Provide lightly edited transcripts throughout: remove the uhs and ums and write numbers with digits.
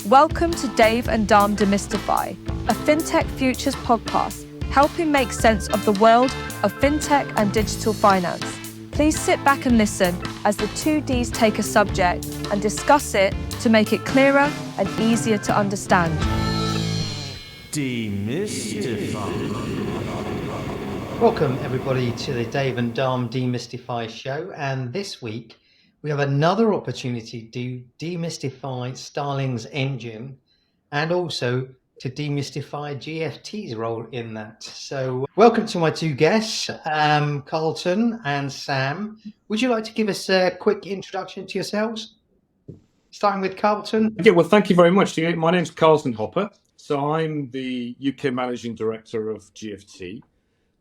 Welcome to Dave and Dharm Demystify, a Fintech Futures podcast, helping make sense of the world of Fintech and digital finance. Please sit back and listen as the two Ds take a subject and discuss it to make it clearer and easier to understand. Demystify. Welcome everybody to the Dave and Dharm Demystify show, and this week we have another opportunity to demystify Starling's engine and also to demystify GFT's role in that. So welcome to my two guests, Carlton and Sam. Would you like to give us a quick introduction to yourselves? Starting with Carlton. Yeah, well, thank you very much. My name's Carlton Hopper. So I'm the UK Managing Director of GFT.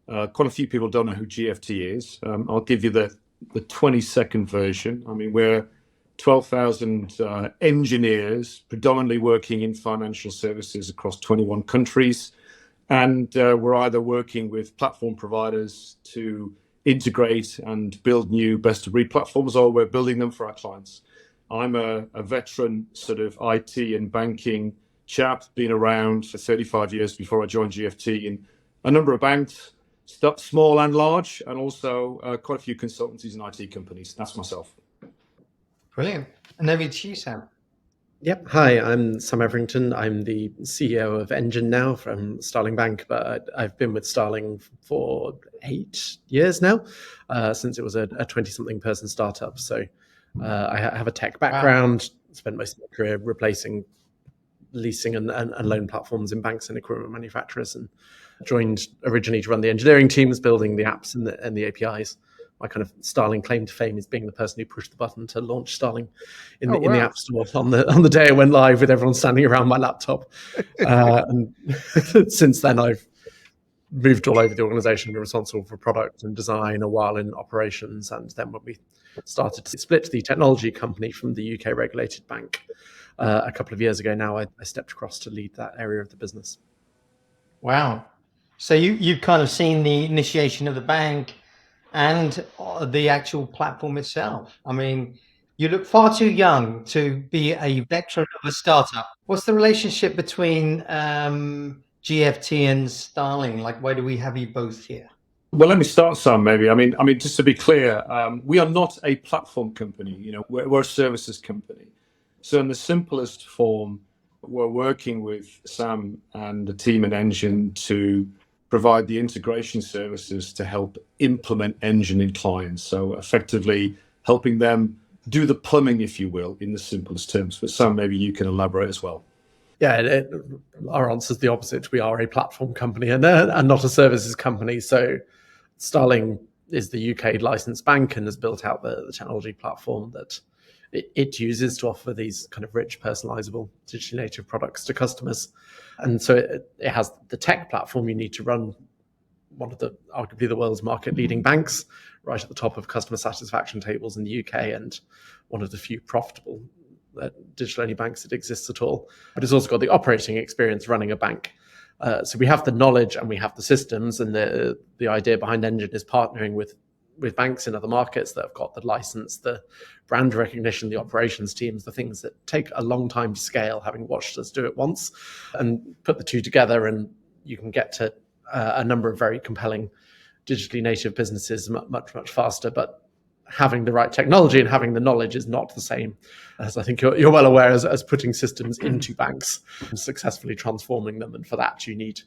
Quite a few people don't know who GFT is. I'll give you the 20-second version. I mean, we're 12,000 engineers, predominantly working in financial services across 21 countries. And we're either working with platform providers to integrate and build new best-of-breed platforms, or we're building them for our clients. I'm a veteran sort of IT and banking chap, been around for 35 years before I joined GFT in a number of banks, small and large, and also quite a few consultancies and IT companies. That's myself. Brilliant. And over to you, Sam. Yep. Hi, I'm Sam Everington. I'm the CEO of Engine now from Starling Bank, but I've been with Starling for 8 years now, since it was a 20-something person startup. So I have a tech background, spent most of my career replacing leasing and loan platforms in banks and equipment manufacturers, and joined originally to run the engineering teams, building the apps and the APIs. My kind of Starling claim to fame is being the person who pushed the button to launch Starling in the App Store on the day it went live, with everyone standing around my laptop. And since then, I've moved all over the organization, been responsible for product and design, a while in operations, and then when we started to split the technology company from the UK regulated bank a couple of years ago now, I stepped across to lead that area of the business. Wow. So you've kind of seen the initiation of the bank and the actual platform itself. I mean, you look far too young to be a veteran of a startup. What's the relationship between GFT and Starling? Like, why do we have you both here? Well, let me start, Sam, maybe. I mean, just to be clear, we are not a platform company. You know, we're a services company. So in the simplest form, we're working with Sam and the team at Engine to provide the integration services to help implement Engine in clients. So effectively helping them do the plumbing, if you will, in the simplest terms. But Sam, maybe you can elaborate as well. Yeah, our answer is the opposite. We are a platform company and not a services company. So Starling is the UK licensed bank and has built out the technology platform that it uses to offer these kind of rich, personalizable, digitally native products to customers. And so it has the tech platform you need to run one of arguably the world's market leading banks, right at the top of customer satisfaction tables in the UK, and one of the few profitable digital only banks that exists at all. But it's also got the operating experience running a bank. So we have the knowledge and we have the systems, and the idea behind Engine is partnering with banks in other markets that have got the license, the brand recognition, the operations teams, the things that take a long time to scale, having watched us do it once, and put the two together, and you can get to a number of very compelling digitally native businesses much, much faster. But having the right technology and having the knowledge is not the same, as I think you're well aware, as putting systems into banks and successfully transforming them. And for that, you need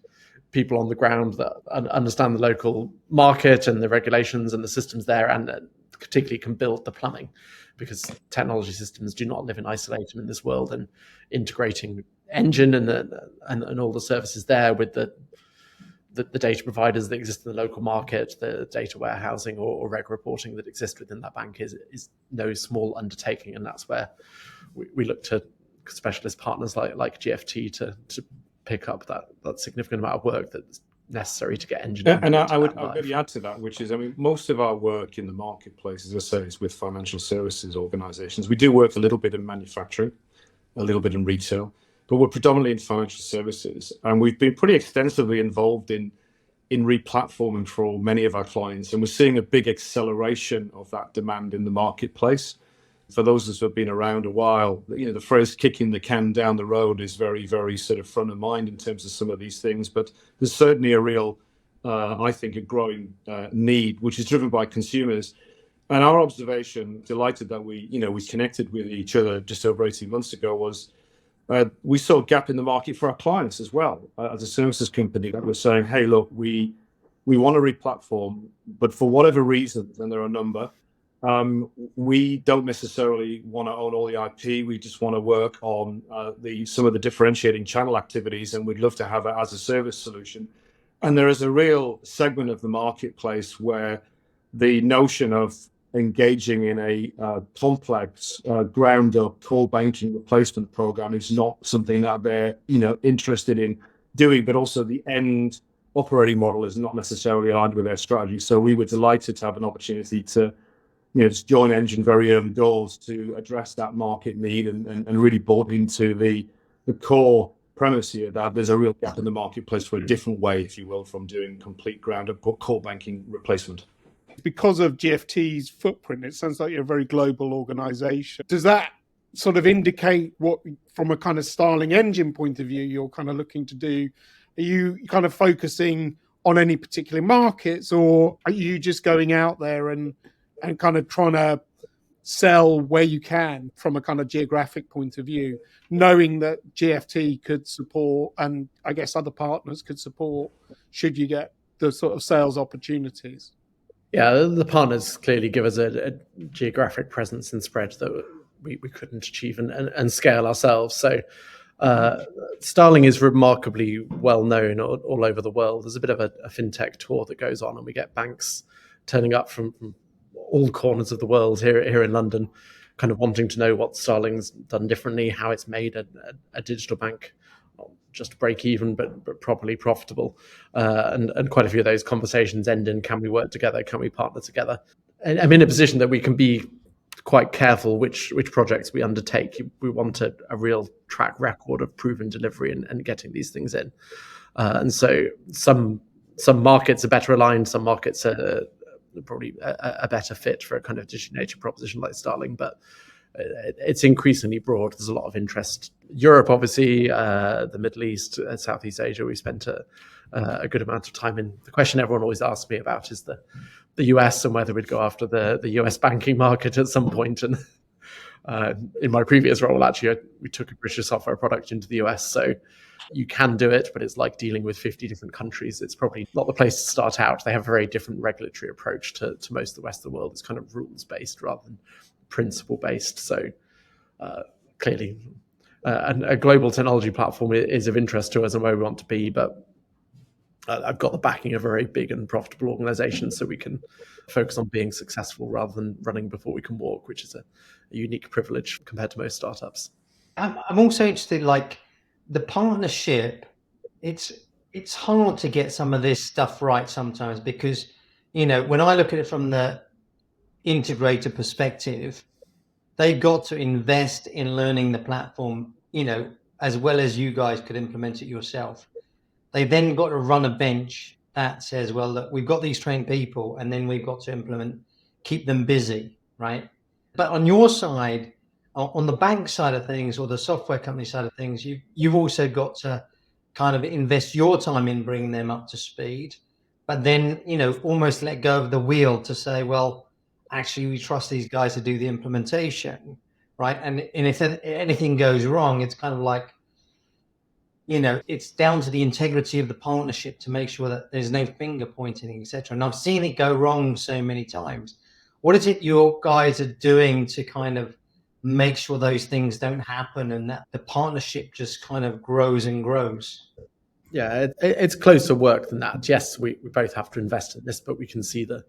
people on the ground that understand the local market and the regulations and the systems there, and particularly can build the plumbing, because technology systems do not live in isolation in this world. And integrating Engine and all the services there with the data providers that exist in the local market, the data warehousing or reg reporting that exist within that bank is no small undertaking. And that's where we look to specialist partners like GFT to pick up that significant amount of work that's necessary to get Engine. And I would maybe add to that, which is, I mean, most of our work in the marketplace, as I say, is with financial services organizations. We do work a little bit in manufacturing, a little bit in retail, but we're predominantly in financial services. And we've been pretty extensively involved in replatforming for many of our clients. And we're seeing a big acceleration of that demand in the marketplace. For those of us who have been around a while, the phrase kicking the can down the road is very, very sort of front of mind in terms of some of these things. But there's certainly a real, I think, a growing need, which is driven by consumers. And our observation, delighted that we connected with each other just over 18 months ago, was we saw a gap in the market for our clients as well. As a services company that was saying, hey, look, we want to replatform, but for whatever reason, and there are a number, we don't necessarily want to own all the IP. We just want to work on some of the differentiating channel activities, and we'd love to have it as a service solution. And there is a real segment of the marketplace where the notion of engaging in a complex ground-up core banking replacement program is not something that they're interested in doing, but also the end operating model is not necessarily aligned with their strategy. So we were delighted to have an opportunity to just join Engine very early doors to address that market need and really bought into the core premise here that there's a real gap in the marketplace for a different way, if you will, from doing complete ground-up core banking replacement. Because of GFT's footprint, it sounds like you're a very global organization. Does that sort of indicate what, from a kind of Starling Engine point of view, you're kind of looking to do? Are you kind of focusing on any particular markets, or are you just going out there and kind of trying to sell where you can from a kind of geographic point of view, knowing that GFT could support, and I guess other partners could support, should you get the sort of sales opportunities? Yeah, the partners clearly give us a geographic presence and spread that we couldn't achieve and scale ourselves. So Starling is remarkably well known all over the world. There's a bit of a fintech tour that goes on, and we get banks turning up from all corners of the world here in London, kind of wanting to know what Starling's done differently, how it's made a digital bank not just break even, but properly profitable. And quite a few of those conversations end in, can we work together? Can we partner together? And I'm in a position that we can be quite careful which projects we undertake. We want a real track record of proven delivery and getting these things in. And so some markets are better aligned, some markets are probably a better fit for a kind of digital nature proposition like Starling, but it's increasingly broad. There's a lot of interest. Europe, obviously, the Middle East, Southeast Asia, we spent a good amount of time in. The question everyone always asks me about is the US and whether we'd go after the US banking market at some point. And in my previous role, actually, we took a British software product into the US. So you can do it, but it's like dealing with 50 different countries. It's probably not the place to start out. They have a very different regulatory approach to most of the West of the world. It's kind of rules-based rather than principle-based. So clearly, a global technology platform is of interest to us and where we want to be, but I've got the backing of a very big and profitable organization, so we can focus on being successful rather than running before we can walk, which is a unique privilege compared to most startups. I'm also interested, like the partnership, it's hard to get some of this stuff right sometimes, because, when I look at it from the integrator perspective, they've got to invest in learning the platform, as well as you guys could implement it yourself. They then got to run a bench that says, well, look, we've got these trained people, and then we've got to keep them busy, right? But on your side, on the bank side of things, or the software company side of things, you've also got to kind of invest your time in bringing them up to speed, but then, almost let go of the wheel to say, well, actually, we trust these guys to do the implementation, right? And if anything goes wrong, it's kind of like, it's down to the integrity of the partnership to make sure that there's no finger pointing, etc. And I've seen it go wrong so many times. What is it your guys are doing to kind of make sure those things don't happen and that the partnership just kind of grows and grows? Yeah, it's closer work than that. Yes, we both have to invest in this, but we can see the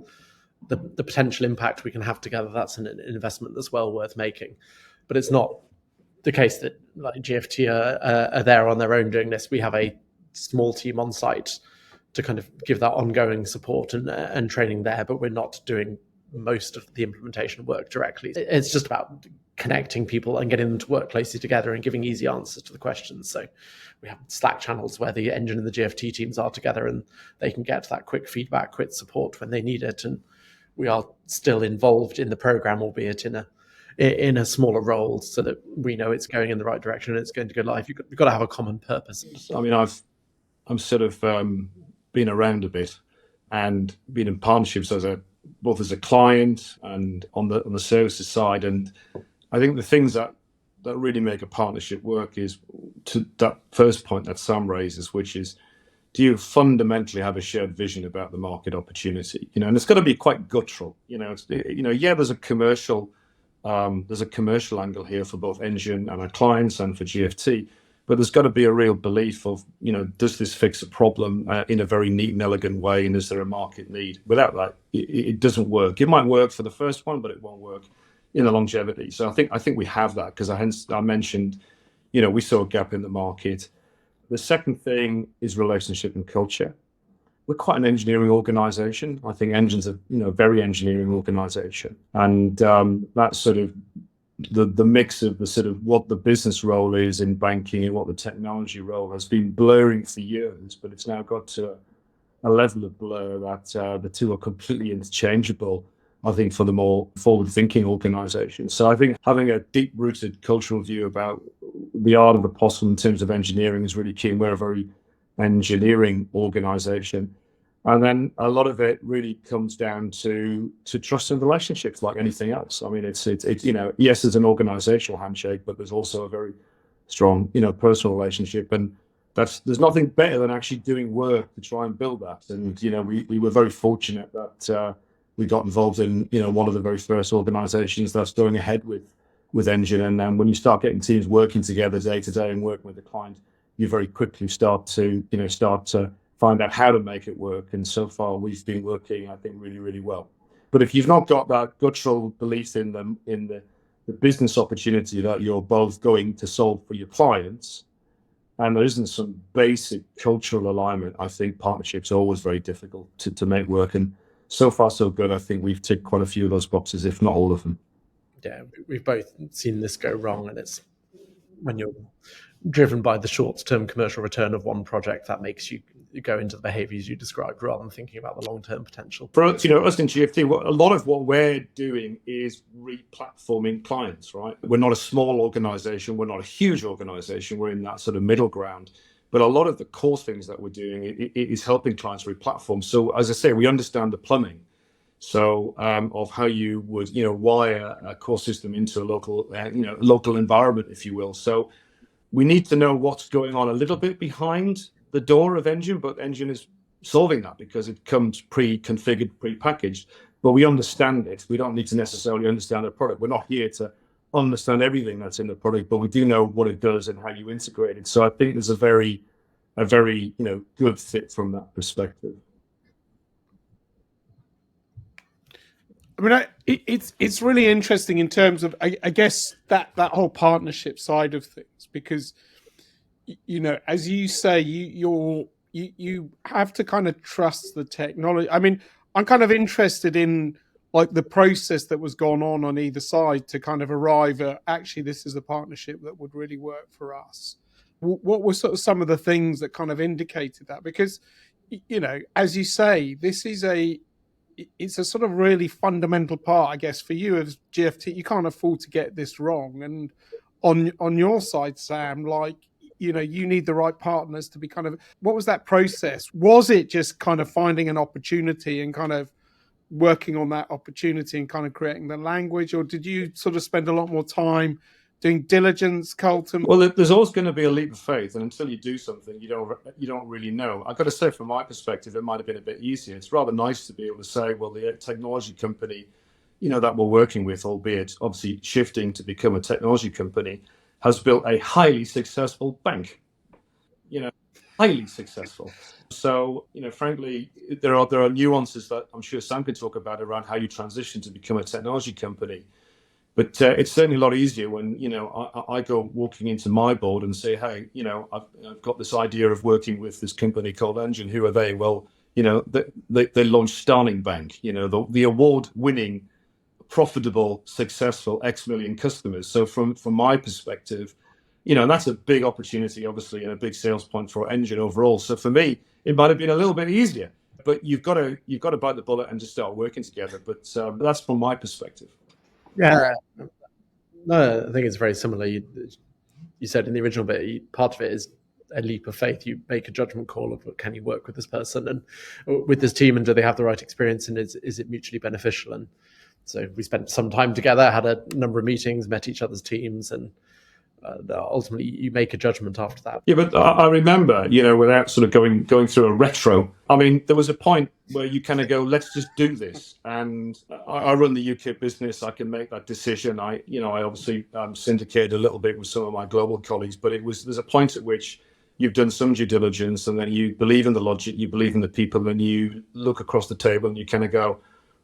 potential impact we can have together. That's an investment that's well worth making. But it's not the case that like GFT are there on their own doing this. We have a small team on site to kind of give that ongoing support and training there, but we're not doing most of the implementation work directly. It's just about connecting people and getting them to work closely together and giving easy answers to the questions. So we have Slack channels where the Engine and the GFT teams are together, and they can get that quick feedback, quick support when they need it. And we are still involved in the program, albeit in in a smaller role so that we know it's going in the right direction and it's going to go live. You've got to have a common purpose. I mean, I'm sort of been around a bit and been in partnerships both as a client and on the services side. And I think the things that really make a partnership work is to that first point that Sam raises, which is, do you fundamentally have a shared vision about the market opportunity? And it's got to be quite guttural. Yeah, there's a commercial angle here for both Engine and our clients and for GFT, but there's got to be a real belief of, does this fix a problem in a very neat and elegant way, and is there a market need? Without that, it doesn't work. It might work for the first one, but it won't work in the longevity. So I think we have that, because I mentioned, we saw a gap in the market. The second thing is relationship and culture. We're quite an engineering organization. I think Engine's a very engineering organization, and that's sort of the mix of the sort of what the business role is in banking and what the technology role has been blurring for years, but it's now got to a level of blur that the two are completely interchangeable, I think, for the more forward-thinking organizations. So I think having a deep-rooted cultural view about the art of the possible in terms of engineering is really key, and we're a very engineering organization. And then a lot of it really comes down to trust and relationships, like anything else. I mean, it's yes, there's an organizational handshake, but there's also a very strong, personal relationship. And there's nothing better than actually doing work to try and build that. And, we were very fortunate that we got involved in, one of the very first organizations that's going ahead with Engine. And then when you start getting teams working together day to day and working with the client, you very quickly start to find out how to make it work. And so far we've been working, I think, really, really well. But if you've not got that guttural belief in the business opportunity that you're both going to solve for your clients, and there isn't some basic cultural alignment, I think partnerships are always very difficult to make work. And so far, so good. I think we've ticked quite a few of those boxes, if not all of them. Yeah, we've both seen this go wrong, and it's when you're driven by the short-term commercial return of one project that makes you go into the behaviors you described rather than thinking about the long-term potential. For us, us in GFT, a lot of what we're doing is replatforming clients, right? We're not a small organization. We're not a huge organization. We're in that sort of middle ground. But a lot of the core things that we're doing is helping clients replatform. So as I say, we understand the plumbing. So of how you would, wire a core system into a local environment, if you will. So we need to know what's going on a little bit behind the door of Engine, but Engine is solving that because it comes pre-configured, pre-packaged. But we understand it. We don't need to necessarily understand the product. We're not here to understand everything that's in the product, but we do know what it does and how you integrate it. So I think there's a very good fit from that perspective. I mean, it's really interesting in terms of, I guess, that whole partnership side of things, because, as you say, you have to kind of trust the technology. I mean, I'm kind of interested in like the process that was going on either side to kind of arrive at, actually, this is a partnership that would really work for us. What were sort of some of the things that kind of indicated that? Because, as you say, it's a sort of really fundamental part, I guess, for you as GFT. You can't afford to get this wrong. And on your side, Sam, like, you need the right partners to be kind of, what was that process? Was it just kind of finding an opportunity and kind of working on that opportunity and kind of creating the language? Or did you sort of spend a lot more time doing diligence, Carlton? Well, there's always going to be a leap of faith, and until you do something, you don't really know. I've got to say, from my perspective, it might have been a bit easier. It's rather nice to be able to say, well, the technology company, that we're working with, albeit obviously shifting to become a technology company, has built a highly successful bank. Highly successful. So, frankly, there are nuances that I'm sure Sam can talk about around how you transition to become a technology company. But it's certainly a lot easier when, I go walking into my board and say, hey, I've got this idea of working with this company called Engine. Who are they? Well, they launched Starling Bank, the award-winning, profitable, successful X million customers. So from my perspective, and that's a big opportunity, obviously, and a big sales point for Engine overall. So for me, it might have been a little bit easier. But you've got to bite the bullet and just start working together. But that's from my perspective. Yeah, No, I think it's very similar. You said in the original bit, part of it is a leap of faith. You make a judgment call of can you work with this person and with this team, and do they have the right experience, and is it mutually beneficial? And so we spent some time together, had a number of meetings, met each other's teams, and ultimately you make a judgment after that. Yeah, but I remember, without sort of going through a retro, I mean, there was a point where you kind of go, let's just do this. And I run the UK business. I can make that decision. I obviously syndicated a little bit with some of my global colleagues, but there's a point at which you've done some due diligence, and then you believe in the logic, you believe in the people, and you look across the table and you kind of go,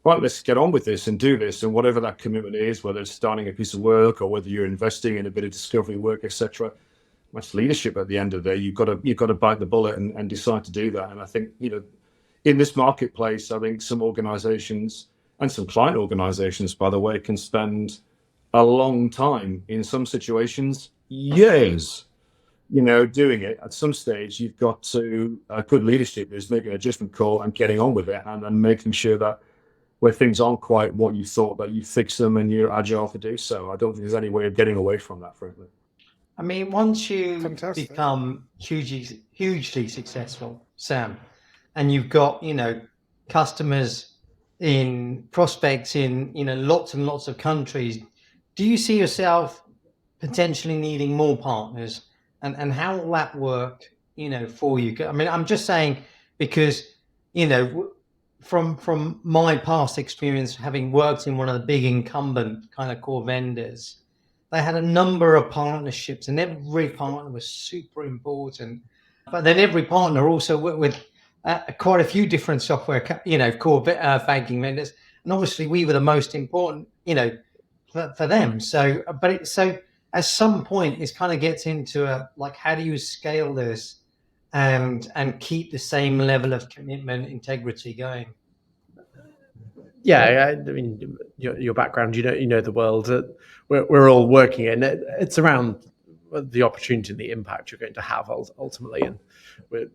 right, let's get on with this and do this. And whatever that commitment is, whether it's starting a piece of work or whether you're investing in a bit of discovery work, etc., much leadership at the end of the day, you've got to bite the bullet and decide to do that. And I think, in this marketplace, I think some organizations and some client organizations, by the way, can spend a long time, in some situations, years, doing it. At some stage, you've got to, good leadership is making a judgment call and getting on with it, and making sure that where things aren't quite what you thought, that you fix them and you're agile to do so. I don't think there's any way of getting away from that, frankly. I mean, once you Fantastic. become hugely successful, Sam, and you've got, customers prospects in, lots and lots of countries, do you see yourself potentially needing more partners? And how will that work, for you? I mean, I'm just saying because, from my past experience, having worked in one of the big incumbent kind of core vendors, they had a number of partnerships, and every partner was super important. But then every partner also worked with quite a few different software, core banking vendors, and obviously we were the most important, for them. So, so at some point, it kind of gets into how do you scale this and keep the same level of commitment, integrity going? Yeah, I mean, your background, you know the world that we're all working in. It's around the opportunity and the impact you're going to have ultimately, and we're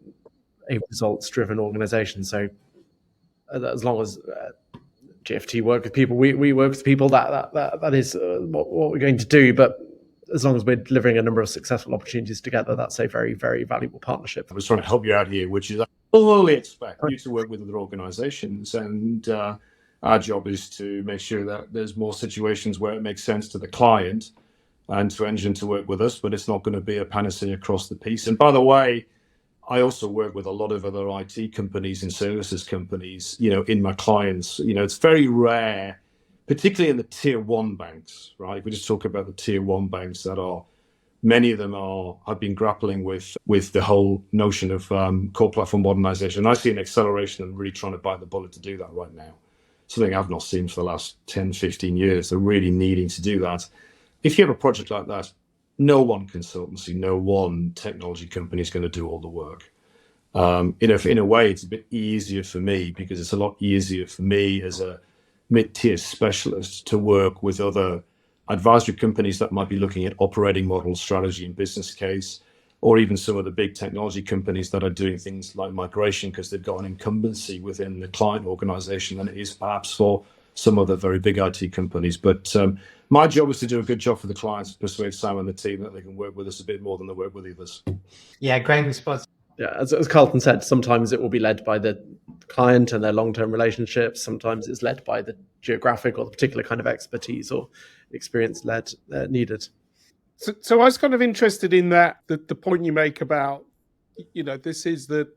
a results-driven organization. So as long as GFT work with people, we work with people. That is what we're going to do. But as long as we're delivering a number of successful opportunities together, that's a very, very valuable partnership. I was trying to help you out here, which is I fully expect you to work with other organizations, and our job is to make sure that there's more situations where it makes sense to the client and to Engine to work with us, but it's not going to be a panacea across the piece. And by the way, I also work with a lot of other IT companies and services companies, in my clients. It's very rare, particularly in the tier one banks, right? If we just talk about the tier one banks many of them have been grappling with the whole notion of core platform modernization. I see an acceleration and really trying to bite the bullet to do that right now. Something I've not seen for the last 10, 15 years. They're really needing to do that. If you have a project like that, no one consultancy, no one technology company is going to do all the work. In a way, it's a bit easier for me because it's a lot easier for me as a mid-tier specialist to work with other advisory companies that might be looking at operating model, strategy, and business case, or even some of the big technology companies that are doing things like migration because they've got an incumbency within the client organization than it is perhaps for some of the very big IT companies. But my job is to do a good job for the clients, persuade Sam and the team that they can work with us a bit more than they work with others. Yeah, great response. Yeah, as Carlton said, sometimes it will be led by the client and their long-term relationships. Sometimes it's led by the geographic or the particular kind of expertise or experience needed. So I was kind of interested in that, the point you make about, this is the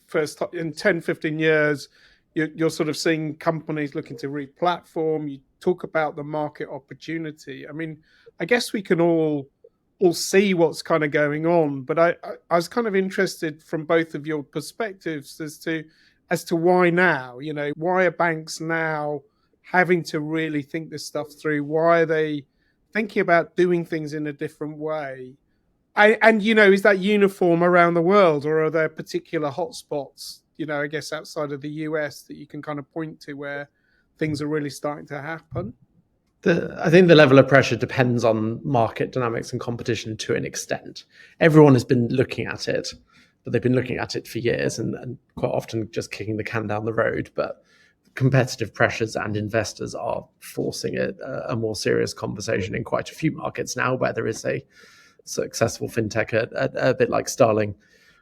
first time in 10, 15 years, you're sort of seeing companies looking to replatform. You talk about the market opportunity. I mean, I guess we can all see what's kind of going on, but I was kind of interested from both of your perspectives as to why now. Why are banks now having to really think this stuff through? Why are they thinking about doing things in a different way? And is that uniform around the world, or are there particular hotspots, I guess outside of the US, that you can kind of point to where things are really starting to happen? I think the level of pressure depends on market dynamics and competition to an extent. Everyone has been looking at it, but they've been looking at it for years and quite often just kicking the can down the road. But competitive pressures and investors are forcing a more serious conversation in quite a few markets now, where there is a successful fintech, a bit like Starling,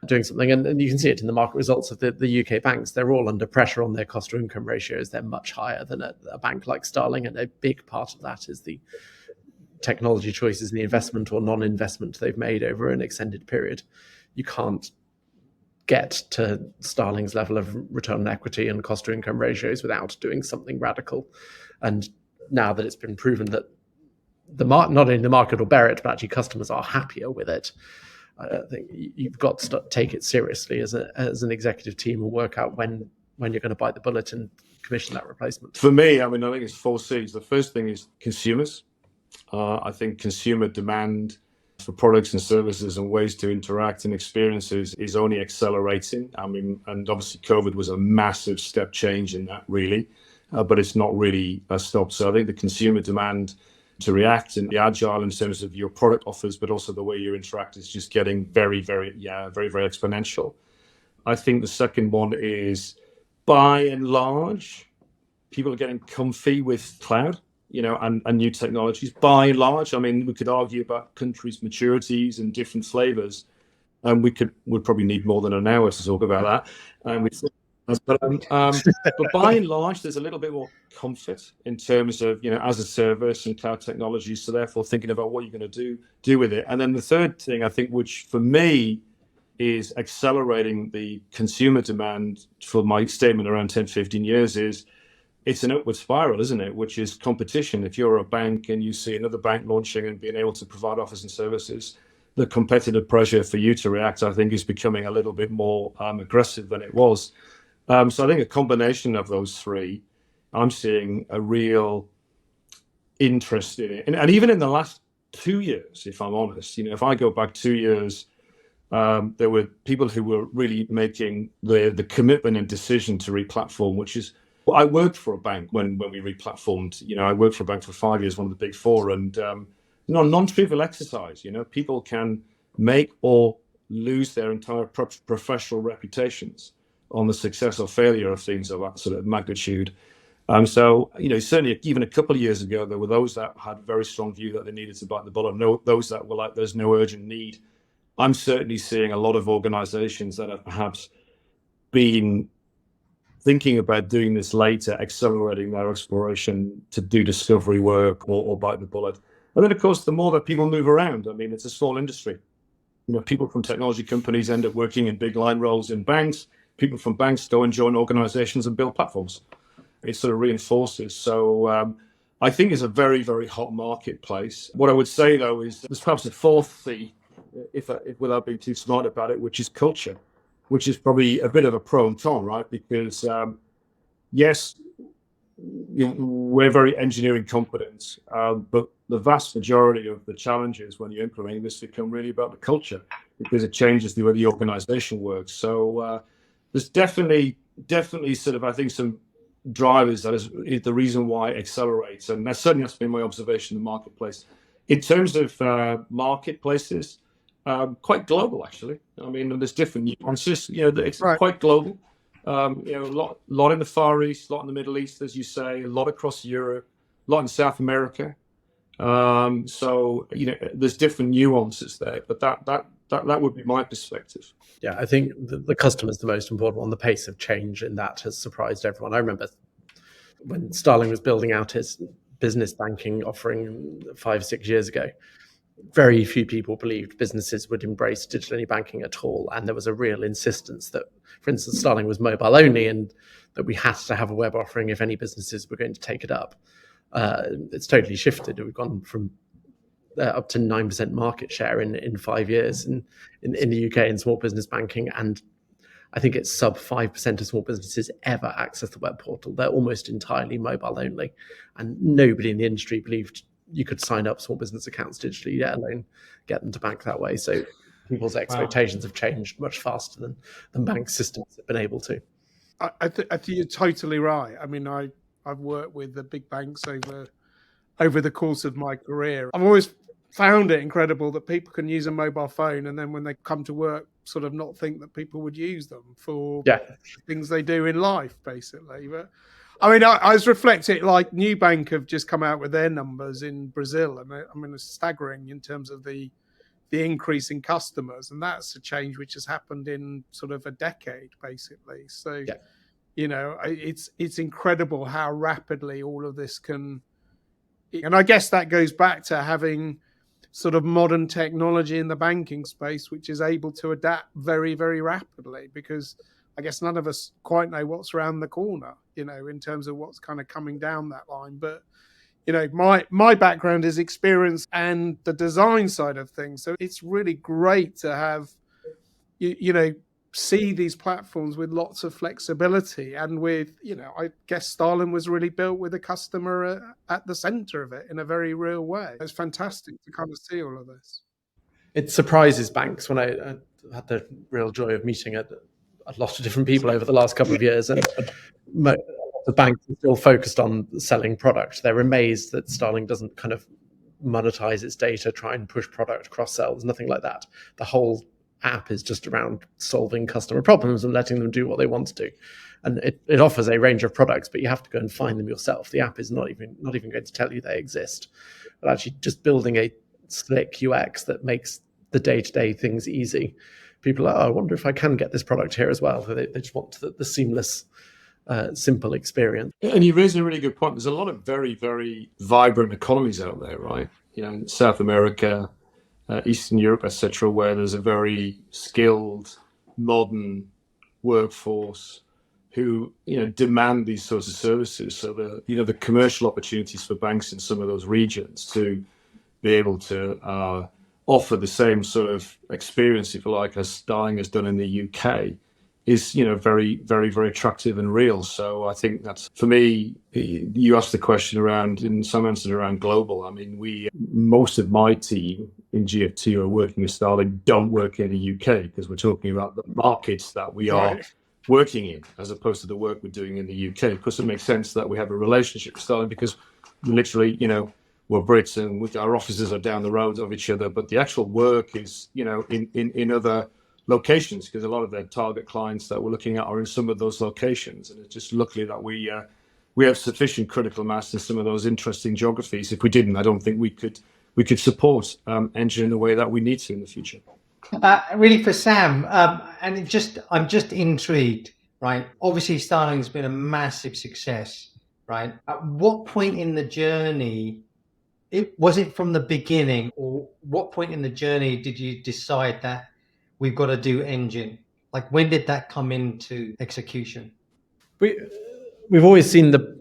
doing something. And you can see it in the market results of the UK banks. They're all under pressure on their cost to income ratios. They're much higher than a bank like Starling. And a big part of that is the technology choices and the investment or non-investment they've made over an extended period. You can't get to Starling's level of return on equity and cost to income ratios without doing something radical. And now that it's been proven that not only the market will bear it, but actually customers are happier with it, I think you've got to take it seriously as an executive team and work out when you're going to bite the bullet and commission that replacement. For me, I think it's 4 C's. The first thing is consumers. I think consumer demand for products and services and ways to interact and experiences is only accelerating. And obviously COVID was a massive step change in that, really, but it's not really stopped. So I think the consumer demand to react and be agile in terms of your product offers, but also the way you interact is just getting very, very exponential. I think the second one is, by and large, people are getting comfy with cloud, and new technologies. By and large, we could argue about countries' maturities and different flavors, and we'd probably need more than an hour to talk about that. But by and large, there's a little bit more comfort in terms of, as a service and cloud technology. So therefore, thinking about what you're going to do with it. And then the third thing, I think, which for me is accelerating the consumer demand for my statement around 10, 15 years is, it's an upward spiral, isn't it? Which is competition. If you're a bank and you see another bank launching and being able to provide offers and services, the competitive pressure for you to react, I think, is becoming a little bit more aggressive than it was. So I think a combination of those three, I'm seeing a real interest in it. And even in the last 2 years, if I'm honest, if I go back 2 years, there were people who were really making the commitment and decision to replatform, which is, I worked for a bank when we replatformed. I worked for a bank for 5 years, one of the big four, and non-trivial exercise. People can make or lose their entire professional reputations on the success or failure of things of that sort of magnitude. So certainly even a couple of years ago, there were those that had a very strong view that they needed to bite the bullet, those that were like, there's no urgent need. I'm certainly seeing a lot of organizations that have perhaps been thinking about doing this later, accelerating their exploration to do discovery work or bite the bullet. And then, of course, the more that people move around, it's a small industry. People from technology companies end up working in big line roles in banks. People from banks go and join organizations and build platforms. It sort of reinforces. So I think it's a very, very hot marketplace. What I would say, though, is there's perhaps a fourth C, if without being too smart about it, which is culture, which is probably a bit of a pro and con, right? Because yes, we're very engineering competent, but the vast majority of the challenges when you're implementing this become really about the culture, because it changes the way the organization works. So there's definitely sort of, I think, some drivers that is the reason why it accelerates. And that's been my observation in the marketplace. In terms of marketplaces, quite global, actually. There's different nuances. It's right. Quite global. A lot in the Far East, a lot in the Middle East, as you say, a lot across Europe, a lot in South America. So there's different nuances there, but that would be my perspective. Yeah, I think the customer is the most important one. The pace of change in that has surprised everyone. I remember when Starling was building out his business banking offering 5-6 years ago, very few people believed businesses would embrace digital banking at all. And there was a real insistence that, for instance, Starling was mobile only and that we had to have a web offering if any businesses were going to take it up. It's totally shifted. We've gone from up to 9% market share in 5 years in the UK in small business banking. And I think it's sub 5% of small businesses ever access the web portal. They're almost entirely mobile only. And nobody in the industry believed you could sign up small business accounts digitally, let alone get them to bank that way. So people's expectations have changed much faster than bank systems have been able to. I think you're totally right. I've worked with the big banks over the course of my career. I've always found it incredible that people can use a mobile phone and then when they come to work, sort of not think that people would use them for things they do in life, basically. But I mean, I was reflecting, like Nubank have just come out with their numbers in Brazil, and I mean, it's staggering in terms of the increase in customers, and that's a change which has happened in sort of a decade, basically. So, Yeah. you know, it's incredible how rapidly all of this can, and I guess that goes back to having sort of modern technology in the banking space, which is able to adapt very, very rapidly, because I guess none of us quite know what's around the corner, you know, in terms of what's kind of coming down that line. But, you know, my background is experience and the design side of things. So it's really great to have, you know, see these platforms with lots of flexibility, and with, you know, I guess Starling was really built with a customer at the center of it in a very real way. It's fantastic to kind of see all of this. It surprises banks. When I had the real joy of meeting a lot of different people over the last couple of years, and the banks are still focused on selling product. They're amazed that Starling doesn't kind of monetize its data, try and push product, cross-sell. There's nothing like that. The whole app is just around solving customer problems and letting them do what they want to do. And it offers a range of products, but you have to go and find them yourself. The app is not even going to tell you they exist. But actually just building a slick UX that makes the day-to-day things easy. People are, I wonder if I can get this product here as well. So they just want the seamless, simple experience. And you raise a really good point. There's a lot of very, very vibrant economies out there, right? You know, in South America, Eastern Europe, etc., where there's a very skilled, modern workforce who, you know, demand these sorts of services. So the commercial opportunities for banks in some of those regions to be able to offer the same sort of experience, if you like, as Starling has done in the UK, is, you know, very, very, very attractive and real. So I think that's, for me, you asked the question around, in some answers around global. I mean, most of my team in GFT who are working with Starling don't work in the UK, because we're talking about the markets that we are working in, as opposed to the work we're doing in the UK. Of course, it makes sense that we have a relationship with Starling, because we literally, you know, we're Brits and our offices are down the road of each other, but the actual work is, you know, in other locations, because a lot of their target clients that we're looking at are in some of those locations. And it's just luckily that we have sufficient critical mass in some of those interesting geographies. If we didn't, I don't think we could support Engine in the way that we need to in the future. Really, for Sam, and I'm just intrigued, right? Obviously, Starling's been a massive success, right? At what point in the journey, was it from the beginning, or what point in the journey did you decide that we've got to do Engine? Like, when did that come into execution? We've always seen the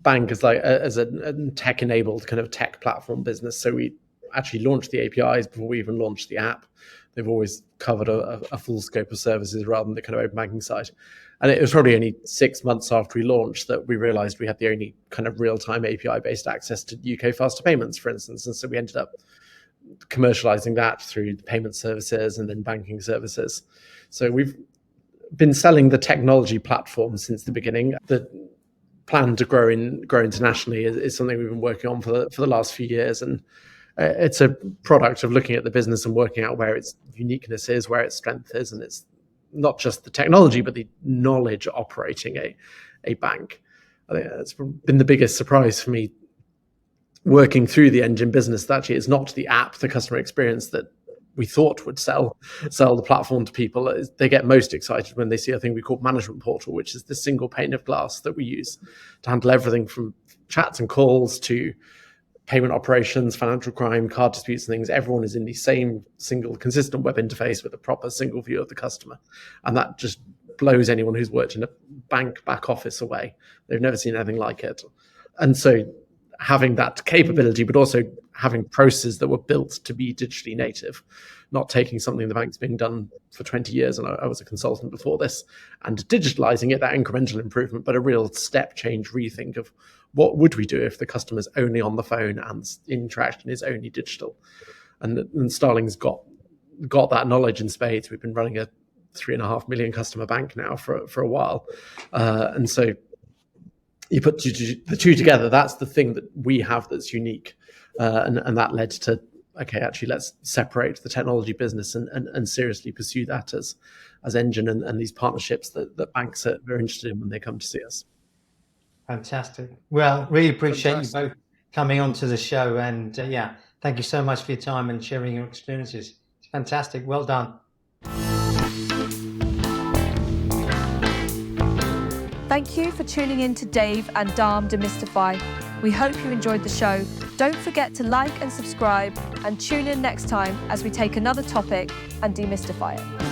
bank as a tech-enabled kind of tech platform business. So we actually launched the APIs before we even launched the app. They've always covered a full scope of services rather than the kind of open banking side. And it was probably only 6 months after we launched that we realized we had the only kind of real-time API-based access to UK faster payments, for instance. And so we ended up commercializing that through the payment services and then banking services. So we've been selling the technology platform since the beginning. The plan to grow internationally is something we've been working on for the last few years, and it's a product of looking at the business and working out where its uniqueness is, where its strength is, and it's not just the technology but the knowledge operating a bank. I think that's been the biggest surprise for me working through the Engine business. That actually it's not the app, the customer experience that we thought would sell the platform to people. They get most excited when they see a thing we call Management Portal, which is the single pane of glass that we use to handle everything from chats and calls to payment operations, financial crime, card disputes and things. Everyone is in the same single consistent web interface with a proper single view of the customer. And that just blows anyone who's worked in a bank back office away. They've never seen anything like it. And so having that capability, but also having processes that were built to be digitally native, not taking something the bank's been done for 20 years, and I was a consultant before this, and digitalizing it, that incremental improvement, but a real step change rethink of what would we do if the customer's only on the phone and interaction is only digital. And Starling's got that knowledge in spades. We've been running a 3.5 million customer bank now for a while. And so you put the two together, that's the thing that we have that's unique. And that led to, okay, actually, let's separate the technology business and seriously pursue that as Engine and these partnerships that banks are very interested in when they come to see us. Fantastic. Well, really appreciate Fantastic. you both coming onto the show, and thank you so much for your time and sharing your experiences. It's fantastic. Well done. Thank you for tuning in to Dave and Dharm Demystify. We hope you enjoyed the show. Don't forget to like and subscribe, and tune in next time as we take another topic and demystify it.